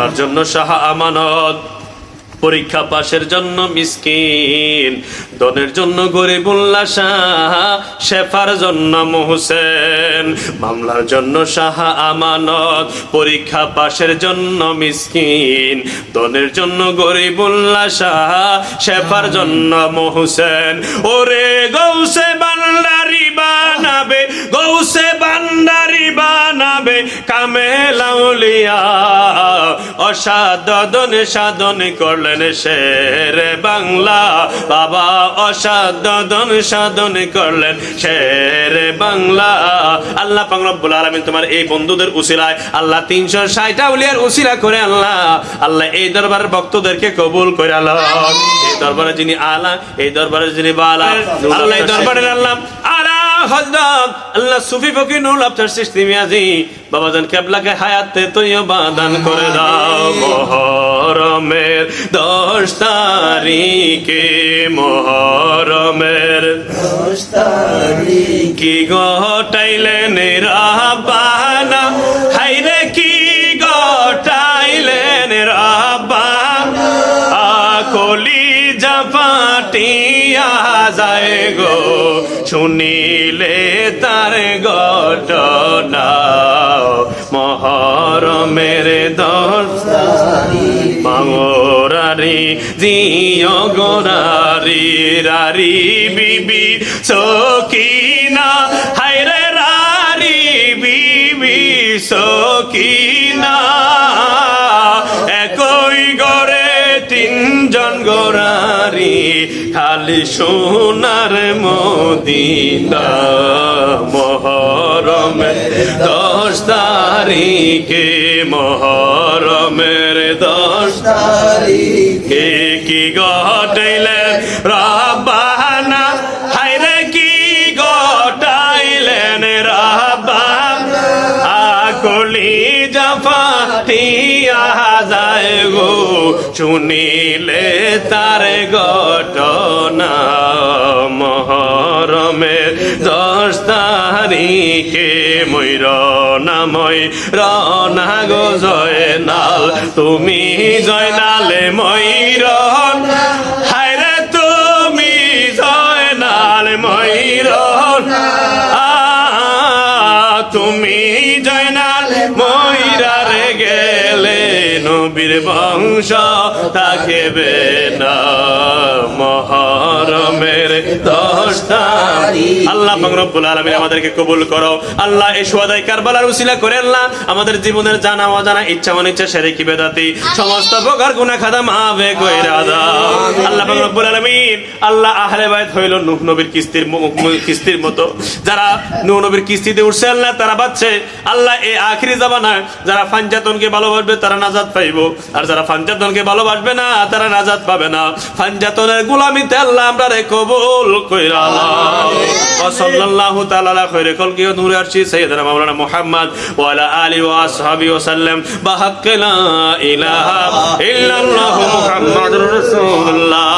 তার জন্য শাহ আমানত, পরীক্ষা পাশের জন্য মিসকিন, দনের জন্য গরিবুল্লাহ শাহ, শেফার জন্য মুহসেন। মামলার জন্য শাহ আমানত, পরীক্ষা পাশের জন্য মিসকিন, দনের জন্য গরিবুল্লাহ শাহ, শেফার জন্য মুহসেন। ওরে গৌসে বান্দারি বানাবে, গৌসে বান্দারি বানাবে কামেল আউলিয়া, অসাধন সাধন করলেন শেরে বাংলা বাবা, অসাধন সাধন করলেন শেরে বাংলা। আল্লাহ পাক রব্বুল আলামিন তোমার এই বন্ধুদের উসিলায় আল্লাহ 360 আউলিয়ার উসিলা করে আল্লাহ আল্লাহ এই দরবারের ভক্তদেরকে কবুল করে আল্লাহ। এই দরবারে যিনি আলা, এই দরবারে যিনি বালা, আল্লাহ এই দরবারের আল্লাহ আলা হযরত আল্লাহ সুফি ফকির নুরুল আবতার চিশতি মিয়াজি বাবাজান কেবলাকে হায়াতে তৈয়বা দান করে দাও। মুহররমের 10 তারিখে, মুহররমের 10 তারিখ কি ঘটাইলেন রাব্বানা, হায়রে কি ঘটাইলেন রাব্বানা, কলিজা ফাটিয়া যায় গো শুনিলে তার ঘটনা। মুহররমের 10 তারিখ মাগরারি জিও গোরারি রারি বিবি সকিনা, হায়রে রারি বিবি সকিনা, একই ঘরে 3 জন গোরারি, খালি সোনার মদিনা। মুহররমের 10 তারিখে, মুহররমের 10 তারিখে কি ঘটাইলেন রাব্বানা, হায়রে কি ঘটাইলেন রাব্বানা, কলিজা ফাটিয়া যায় গো শুনিলে তার ঘটনা। মুহররমের 10 তারিখে ময়ূরনাময় রনা গো জয়নাল, তুমি জয়নালে ময়ূরন, হায়রে তুমি জয়নাল ময়ূরন, তুমি জয়নাল ময়ূরারে গেলে নবীর বংশ থাকবে না। মুহররমের 10 তারিখ আল্লাহ পাক রব্বুল আলামিন আমাদেরকে কবুল করো আল্লাহ। এই শুহাদায়ে কারবালার উসিলা করে আল্লাহ আমাদের জীবনের জানা অজানা ইচ্ছা অনিচ্ছা শিরকি বিদআতি সমস্ত প্রকার গুনাহ খাতা মাফ কইরা দাও আল্লাহ পাক রব্বুল আলামিন। আল্লাহ আহলে বাইত হইল নূহ নবীর কিস্তির মতো, যারা নূহ নবীর কিস্তিতে উঠছে আল্লাহ তারা বাঁচছে আল্লাহ। এই আখিরি জামানায় যারা ফানজাতনকে ভালোবাসবে তারা নাজাত পাইবো, আর যারা ফানজাতনকে ভালোবাসবে না তারা নাজাত পাবে না। ফানজাতনের গোলামিতে আল্লাহ আমরারে কবুল কইরা নাও। সাল্লাল্লাহু তাআলা আলা খায়রি খালকি ওয়া নূরি আরশি সাইয়্যিদানা মাওলানা মুহাম্মদ ওয়া আলা আলিহি ওয়া আসহাবিহি ওয়া সাল্লাম বিহাক্কি লা ইলাহা ইল্লাল্লাহু মুহাম্মাদুর রাসূলুল্লাহ।